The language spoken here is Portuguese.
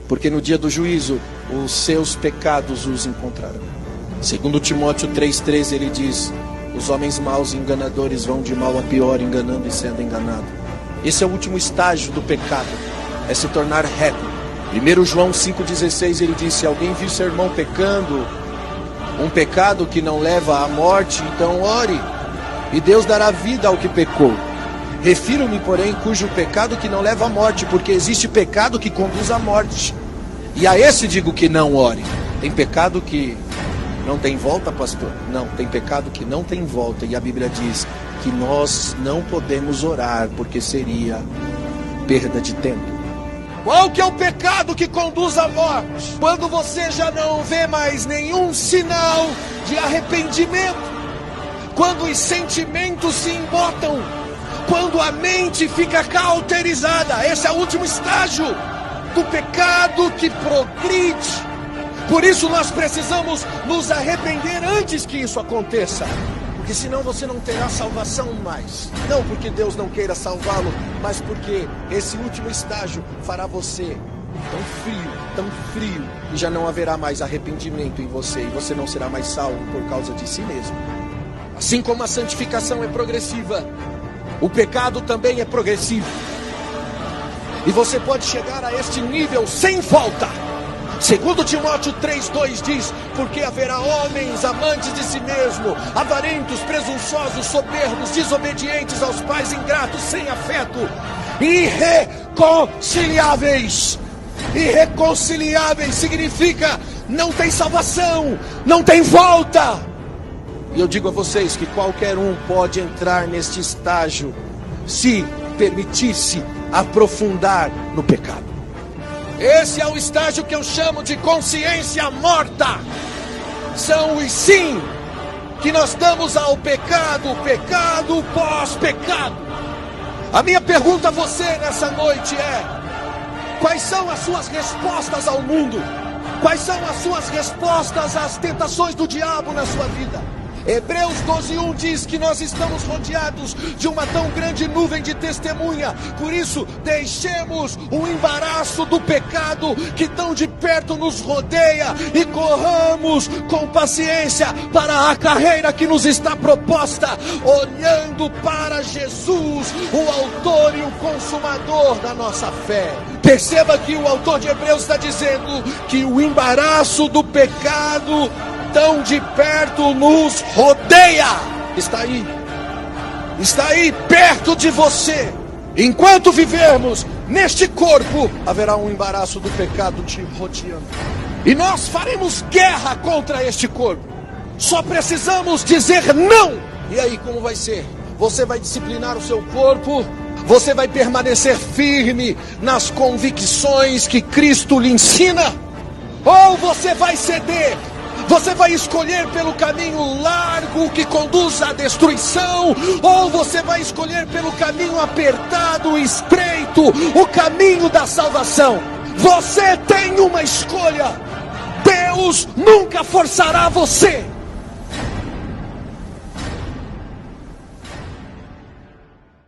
porque no dia do juízo os seus pecados os encontrarão. Segundo Timóteo 3,13 ele diz: os homens maus e enganadores vão de mal a pior, enganando e sendo enganado. Esse é o último estágio do pecado, é se tornar reto. 1 João 5,16 ele diz: se alguém viu seu irmão pecando, um pecado que não leva à morte, então ore, e Deus dará vida ao que pecou. Refiro-me, porém, cujo pecado que não leva à morte, porque existe pecado que conduz à morte, e a esse digo que não ore. Tem pecado que não tem volta, pastor? Não, tem pecado que não tem volta, e a Bíblia diz que nós não podemos orar, porque seria perda de tempo. Qual que é o pecado que conduz à morte? Quando você já não vê mais nenhum sinal de arrependimento, quando os sentimentos se embotam, quando a mente fica cauterizada. Esse é o último estágio do pecado que progride. Por isso nós precisamos nos arrepender antes que isso aconteça, porque senão você não terá salvação mais. Não porque Deus não queira salvá-lo, mas porque esse último estágio fará você tão frio, e já não haverá mais arrependimento em você, e você não será mais salvo por causa de si mesmo. Assim como a santificação é progressiva, o pecado também é progressivo. E você pode chegar a este nível sem volta. Segundo Timóteo 3,2 diz: porque haverá homens amantes de si mesmo, avarentos, presunçosos, soberbos, desobedientes aos pais, ingratos, sem afeto, irreconciliáveis. Irreconciliáveis significa não tem salvação, não tem volta. E eu digo a vocês que qualquer um pode entrar neste estágio, se permitisse aprofundar no pecado. Esse é o estágio que eu chamo de consciência morta. São os sim que nós damos ao pecado, pecado pós-pecado. A minha pergunta a você nessa noite é: quais são as suas respostas ao mundo? Quais são as suas respostas às tentações do diabo na sua vida? Hebreus 12:1 diz que nós estamos rodeados de uma tão grande nuvem de testemunha. Por isso, deixemos o embaraço do pecado que tão de perto nos rodeia e corramos com paciência para a carreira que nos está proposta, olhando para Jesus, o autor e o consumador da nossa fé. Perceba que o autor de Hebreus está dizendo que o embaraço do pecado tão de perto nos rodeia. Está aí perto de você. Enquanto vivermos neste corpo, haverá um embaraço do pecado te rodeando, e nós faremos guerra contra este corpo. Só precisamos dizer não. E aí como vai ser? Você vai disciplinar o seu corpo? Você vai permanecer firme nas convicções que Cristo lhe ensina? Ou você vai ceder? Você vai escolher pelo caminho largo que conduz à destruição, ou você vai escolher pelo caminho apertado, estreito, o caminho da salvação? Você tem uma escolha. Deus nunca forçará você.